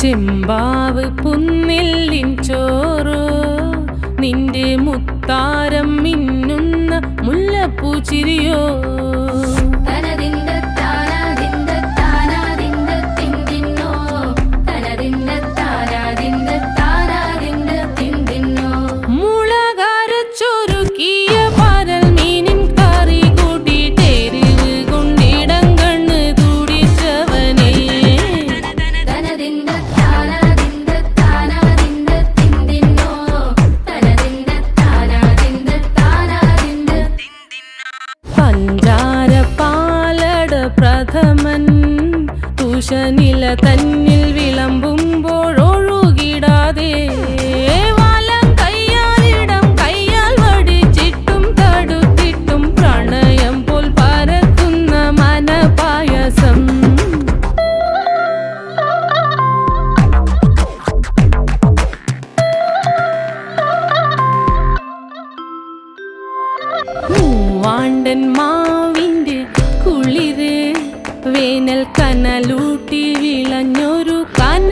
ചെമ്പാവ് പുന്നെല്ലിൻ ചോറോ നിന്റെ മുത്താരം മിന്നുന്ന മുല്ലപ്പൂച്ചിരിയോ പ്രഥമൻ തുഷനില തന്നിൽ വിളമ്പുമ്പോഴൊഴുകിടാതെ വലം കയ്യാലിടം കയ്യാൽ വടിച്ചിട്ടും തടുത്തിട്ടും പ്രണയം പോൽ പരക്കുന്ന മനപായസം മൂവാണ്ടൻ മാവിൻ്റെ കുളിര് വേനൽ കനലൂട്ടി